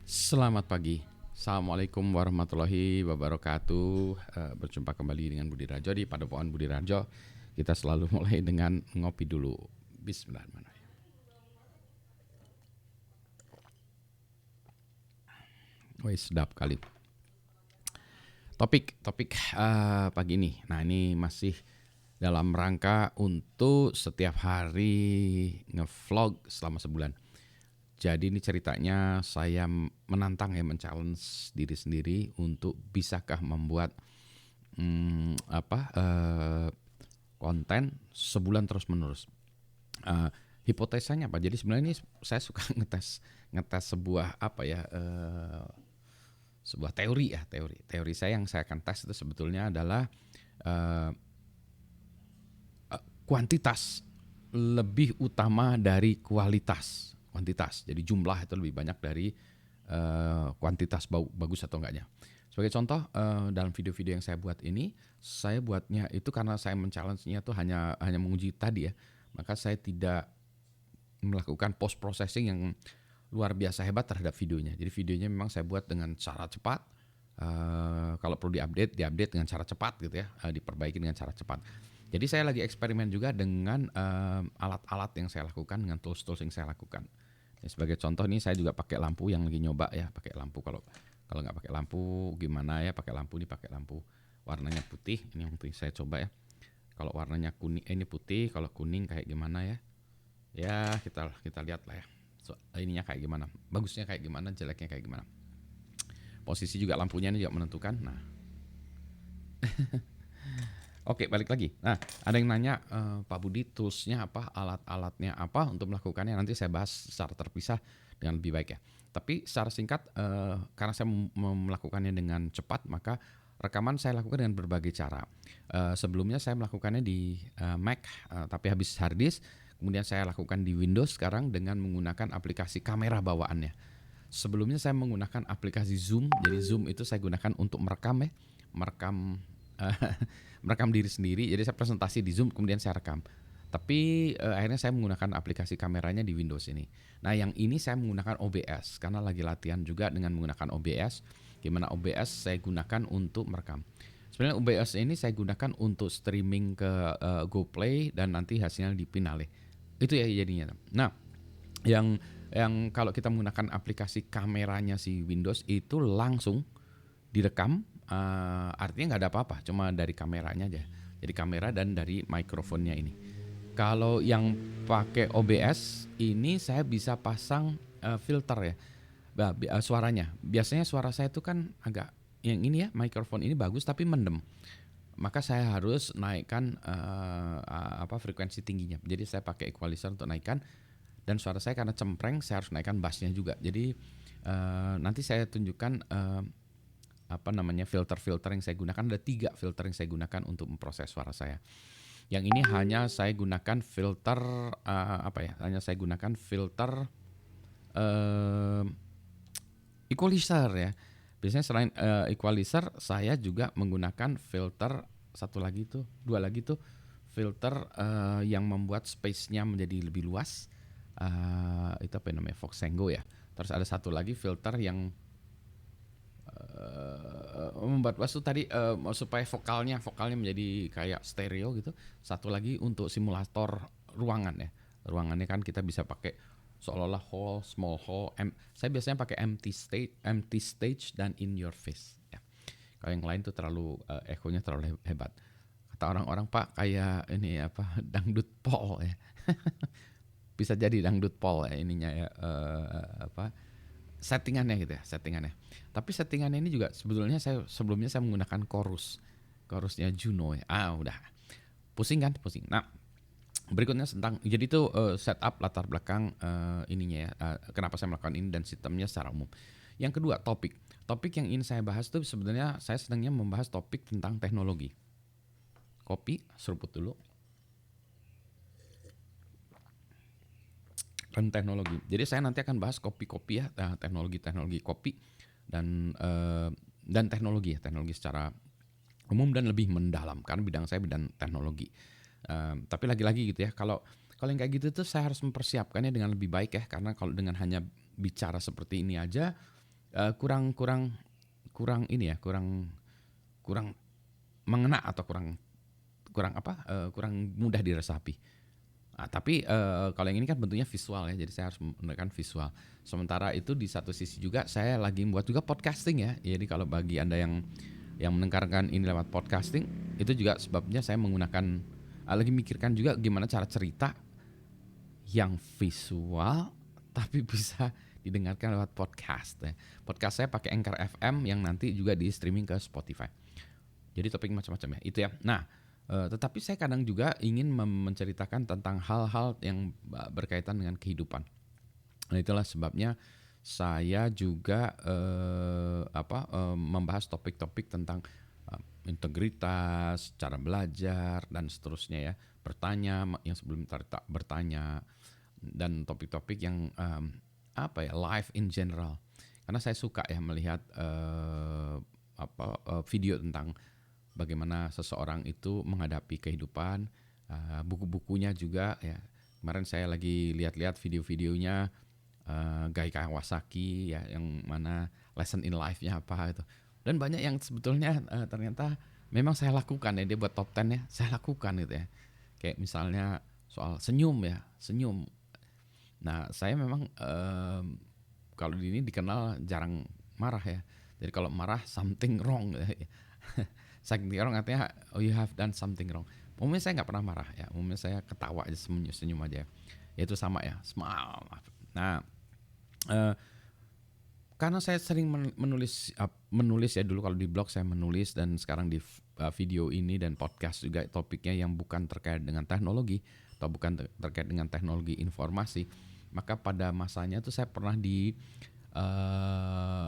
Selamat pagi. Assalamualaikum warahmatullahi wabarakatuh. Berjumpa kembali dengan Budi Rajo di Padepokan Budi Rajo. Kita selalu mulai dengan ngopi dulu. Bismillahirrahmanirrahim. Wih, sedap kali. Topik pagi ini. Nah, ini masih dalam rangka untuk setiap hari ngevlog selama sebulan. Jadi ini ceritanya saya menantang ya, men-challenge diri sendiri untuk bisakah membuat konten sebulan terus menerus. Hipotesanya apa? Jadi sebenarnya ini saya suka ngetes sebuah sebuah teori ya, teori saya yang saya akan tes itu sebetulnya adalah eh, kuantitas lebih utama dari kuantitas. Jadi jumlah itu lebih banyak dari kuantitas bagus atau enggaknya. Sebagai contoh, dalam video-video yang saya buat ini, saya buatnya itu karena saya men-challenge-nya tuh hanya menguji tadi ya. Maka saya tidak melakukan post processing yang luar biasa hebat terhadap videonya. Jadi videonya memang saya buat dengan cara cepat. Kalau perlu diupdate dengan cara cepat gitu ya, diperbaiki dengan cara cepat. Jadi saya lagi eksperimen juga dengan alat-alat yang saya lakukan, dengan tools-tools yang saya lakukan. Ya, sebagai contoh nih saya juga pakai lampu yang lagi nyoba ya, pakai lampu. Kalau nggak pakai lampu gimana ya? Pakai lampu warnanya putih. Ini yang saya coba ya. Kalau warnanya kuning, ini putih. Kalau kuning kayak gimana ya? Ya kita lihat lah ya. Ininya kayak gimana? Bagusnya kayak gimana? Jeleknya kayak gimana? Posisi juga lampunya ini juga menentukan. Nah, oke, balik lagi. Nah, ada yang nanya, Pak Budi, toolsnya apa, alat-alatnya apa untuk melakukannya. Nanti saya bahas secara terpisah dengan lebih baik ya. Tapi secara singkat, karena saya melakukannya dengan cepat, maka rekaman saya lakukan dengan berbagai cara. Sebelumnya saya melakukannya di Mac, tapi habis hard disk. Kemudian saya lakukan di Windows sekarang dengan menggunakan aplikasi kamera bawaannya. Sebelumnya saya menggunakan aplikasi Zoom. Jadi Zoom itu saya gunakan untuk merekam ya, merekam merekam diri sendiri. Jadi saya presentasi di Zoom kemudian saya rekam. Tapi akhirnya saya menggunakan aplikasi kameranya di Windows ini. Nah, yang ini saya menggunakan OBS karena lagi latihan juga dengan menggunakan OBS. Gimana OBS saya gunakan untuk merekam. Sebenarnya OBS ini saya gunakan untuk streaming ke GoPlay dan nanti hasilnya dipinale. Itu ya jadinya. Nah, yang kalau kita menggunakan aplikasi kameranya si Windows itu langsung direkam, artinya nggak ada apa-apa, cuma dari kameranya aja. Jadi kamera dan dari mikrofonnya ini. Kalau yang pakai OBS ini saya bisa pasang filter ya, suaranya. Biasanya suara saya itu kan agak yang ini ya, mikrofon ini bagus tapi mendem. Maka saya harus naikkan frekuensi tingginya. Jadi saya pakai equalizer untuk naikkan, dan suara saya karena cempreng saya harus naikkan bassnya juga. Jadi nanti saya tunjukkan filter-filter yang saya gunakan. Ada 3 filter yang saya gunakan untuk memproses suara saya. Yang ini hanya saya gunakan filter hanya saya gunakan filter equalizer ya. Biasanya selain equalizer saya juga menggunakan filter dua lagi tuh filter yang membuat space-nya menjadi lebih luas. Itu apa namanya, Voxengo ya. Terus ada satu lagi filter yang membuat bass tuh tadi supaya vokalnya menjadi kayak stereo gitu. Satu lagi untuk simulator ruangan ya. Ruangannya kan kita bisa pakai seolah-olah hall, small hall. Saya biasanya pakai empty stage dan in your face ya. Kalau yang lain tuh terlalu echonya terlalu hebat. Kata orang-orang, Pak, kayak ini apa, dangdut pol ya. Bisa jadi dangdut pol ya ininya ya, settingannya gitu ya, settingannya. Tapi settingannya ini juga sebetulnya sebelumnya saya menggunakan chorusnya Juno ya. Udah pusing kan, pusing. Nah, berikutnya tentang jadi itu setup latar belakang ininya ya, kenapa saya melakukan ini dan sistemnya secara umum. Yang kedua, topik yang ingin saya bahas itu sebenarnya saya sedangnya membahas topik tentang teknologi. Kopi seruput dulu. Dan teknologi. Jadi saya nanti akan bahas kopi-kopi ya, teknologi kopi dan teknologi ya, teknologi secara umum dan lebih mendalam karena bidang saya bidang teknologi. Tapi lagi-lagi gitu ya, kalau yang kayak gitu tuh saya harus mempersiapkannya dengan lebih baik ya, karena kalau dengan hanya bicara seperti ini aja kurang kurang kurang ini ya, kurang kurang mengena atau kurang kurang apa, kurang mudah diresapi. Tapi, kalau yang ini kan bentuknya visual ya, jadi saya harus menggunakan visual. Sementara itu di satu sisi juga saya lagi membuat juga podcasting ya. Jadi kalau bagi Anda yang mendengarkan ini lewat podcasting, itu juga sebabnya saya menggunakan lagi mikirkan juga gimana cara cerita yang visual tapi bisa didengarkan lewat podcast ya. Podcast saya pakai Anchor FM yang nanti juga di streaming ke Spotify. Jadi topik macam-macam ya, itu ya. Nah, tetapi saya kadang juga ingin menceritakan tentang hal-hal yang berkaitan dengan kehidupan. Nah, itulah sebabnya saya juga membahas topik-topik tentang integritas, cara belajar dan seterusnya ya. Bertanya yang sebelum tak bertanya dan topik-topik yang life in general. Karena saya suka ya melihat video tentang bagaimana seseorang itu menghadapi kehidupan, buku-bukunya juga ya. Kemarin saya lagi lihat-lihat video-videonya Guy Kawasaki ya, yang mana lesson in life-nya apa itu. Dan banyak yang sebetulnya ternyata memang saya lakukan ya, dia buat top 10 ya, saya lakukan gitu ya. Kayak misalnya soal senyum ya, senyum. Nah, saya memang kalau di ini dikenal jarang marah ya. Jadi kalau marah something wrong ya. Something wrong artinya you have done something wrong. Umumnya saya nggak pernah marah ya. Umumnya saya ketawa aja, senyum aja. Ya itu sama ya, smile. Nah, karena saya sering menulis ya, dulu kalau di blog saya menulis, dan sekarang di video ini dan podcast juga topiknya yang bukan terkait dengan teknologi atau bukan terkait dengan teknologi informasi, maka pada masanya tuh saya pernah di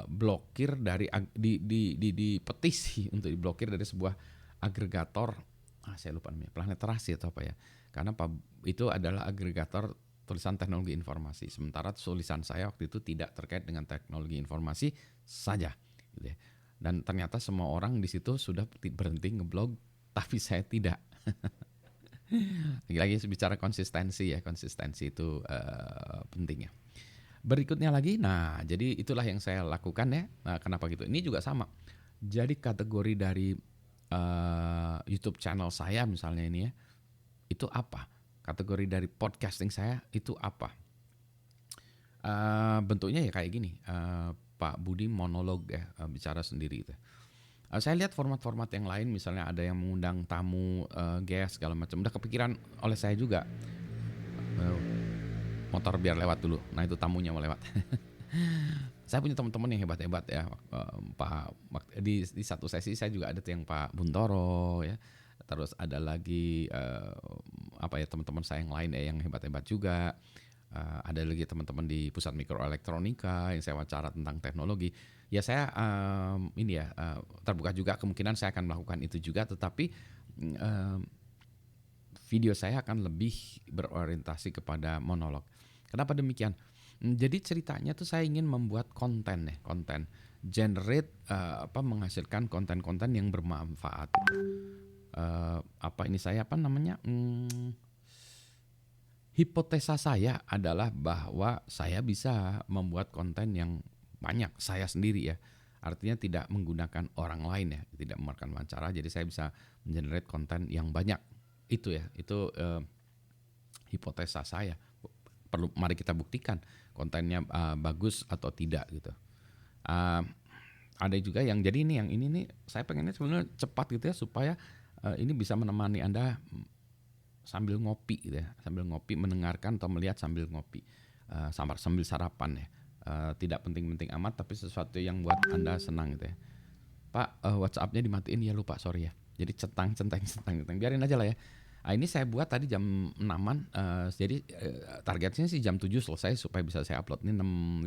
blokir dari di petisi untuk diblokir dari sebuah agregator, saya lupa namanya, Planetarasi atau apa ya, karena itu adalah agregator tulisan teknologi informasi, sementara tulisan saya waktu itu tidak terkait dengan teknologi informasi saja gitu ya. Dan ternyata semua orang di situ sudah berhenti ngeblog, tapi saya tidak. Lagi-lagi bicara konsistensi ya, konsistensi itu penting ya. Berikutnya lagi, nah jadi itulah yang saya lakukan ya. Nah, kenapa gitu? Ini juga sama. Jadi kategori dari YouTube channel saya misalnya ini ya, itu apa? Kategori dari podcasting saya itu apa? Bentuknya ya kayak gini, Pak Budi monolog ya, bicara sendiri itu. Saya lihat format-format yang lain, misalnya ada yang mengundang tamu, guest segala macam. Udah kepikiran oleh saya juga. Motor biar lewat dulu. Nah itu tamunya mau lewat. Saya punya teman-teman yang hebat-hebat ya. Di satu sesi saya juga ada tuh yang Pak Buntoro ya. Terus ada lagi teman-teman saya yang lain ya yang hebat-hebat juga. Ada lagi teman-teman di Pusat Mikroelektronika yang saya wawancara tentang teknologi. Ya saya terbuka juga kemungkinan saya akan melakukan itu juga, tetapi video saya akan lebih berorientasi kepada monolog. Kenapa demikian? Jadi ceritanya tuh saya ingin membuat konten ya, konten generate menghasilkan konten-konten yang bermanfaat. Hipotesa saya adalah bahwa saya bisa membuat konten yang banyak saya sendiri ya. Artinya tidak menggunakan orang lain ya, tidak memakan wawancara, jadi saya bisa mengenerate konten yang banyak. Itu ya, itu hipotesa saya. Mari kita buktikan kontennya bagus atau tidak gitu. Ada juga yang jadi yang ini nih saya pengennya sebenarnya cepat gitu ya, supaya ini bisa menemani Anda sambil ngopi gitu ya, sambil ngopi, mendengarkan atau melihat sambil ngopi, sambil sarapan ya. Tidak penting-penting amat, tapi sesuatu yang buat Anda senang gitu ya. Pak, WhatsApp-nya dimatiin ya, lupa, sorry ya. Jadi centang, biarin aja lah ya. Nah, ini saya buat tadi jam 6-an, jadi targetnya sih jam 7 selesai supaya bisa saya upload. Ini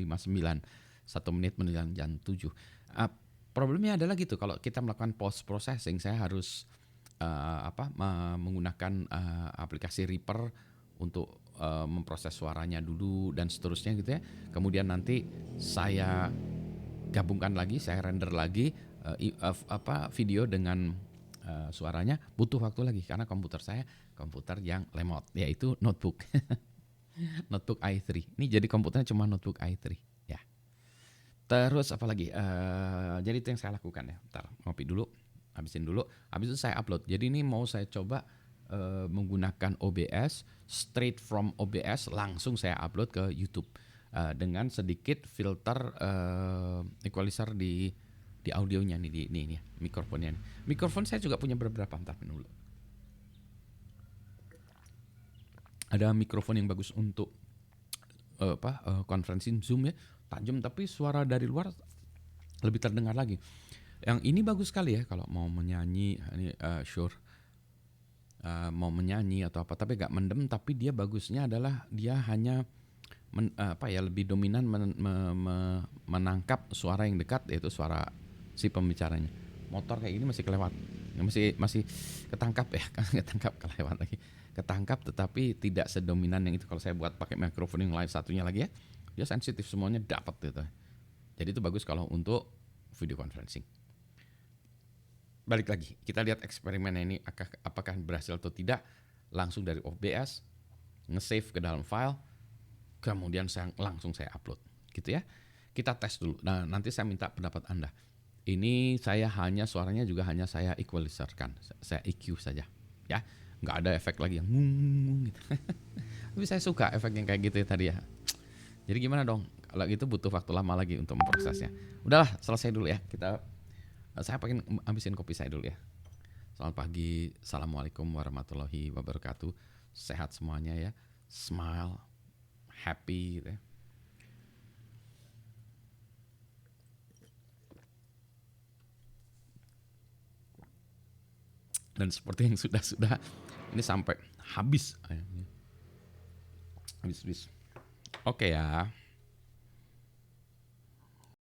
6:59, 1 menit menjelang jam 7. Problemnya adalah gitu, kalau kita melakukan post processing, saya harus menggunakan aplikasi Reaper untuk memproses suaranya dulu dan seterusnya gitu ya. Kemudian nanti saya gabungkan lagi, saya render lagi video dengan suaranya, butuh waktu lagi karena komputer saya komputer yang lemot, yaitu notebook. Notebook i3. Ini jadi komputernya cuma notebook i3 ya. Terus apa lagi? Jadi itu yang saya lakukan ya. Ntar ngopi dulu, habisin dulu, habis itu saya upload. Jadi ini mau saya coba menggunakan OBS, straight from OBS langsung saya upload ke YouTube dengan sedikit filter equalizer di audionya nih, ini ya, mikrofonnya. Mikrofon saya juga punya beberapa, ntar dulu. Ada mikrofon yang bagus untuk konferensi Zoom ya, tajam tapi suara dari luar lebih terdengar lagi. Yang ini bagus sekali ya kalau mau menyanyi, ini Shure mau menyanyi atau apa, tapi gak mendem, tapi dia bagusnya adalah dia hanya lebih dominan menangkap suara yang dekat, yaitu suara si pembicaranya. Motor kayak gini masih kelewat, masih ketangkap ya, kelewat lagi, ketangkap, tetapi tidak sedominan yang itu. Kalau saya buat pakai mikrofon yang lain satunya lagi ya, dia sensitif semuanya dapat gitu. Jadi itu bagus kalau untuk video conferencing. Balik lagi, kita lihat eksperimennya ini apakah berhasil atau tidak. Langsung dari OBS, nge-save ke dalam file, kemudian langsung saya upload, gitu ya. Kita tes dulu. Nah, nanti saya minta pendapat Anda. Ini saya suaranya juga hanya saya equalizerkan, saya EQ saja, ya. Nggak ada efek lagi yang gitu. Tapi saya suka efek yang kayak gitu ya tadi ya. Jadi gimana dong? Kalau gitu butuh waktu lama lagi untuk memprosesnya. Udahlah, selesai dulu ya. Saya pengen habisin kopi saya dulu ya. Selamat pagi, assalamualaikum warahmatullahi wabarakatuh. Sehat semuanya ya, smile, happy gitu ya. Dan seperti yang sudah ini sampai habis. Habis. Oke ya.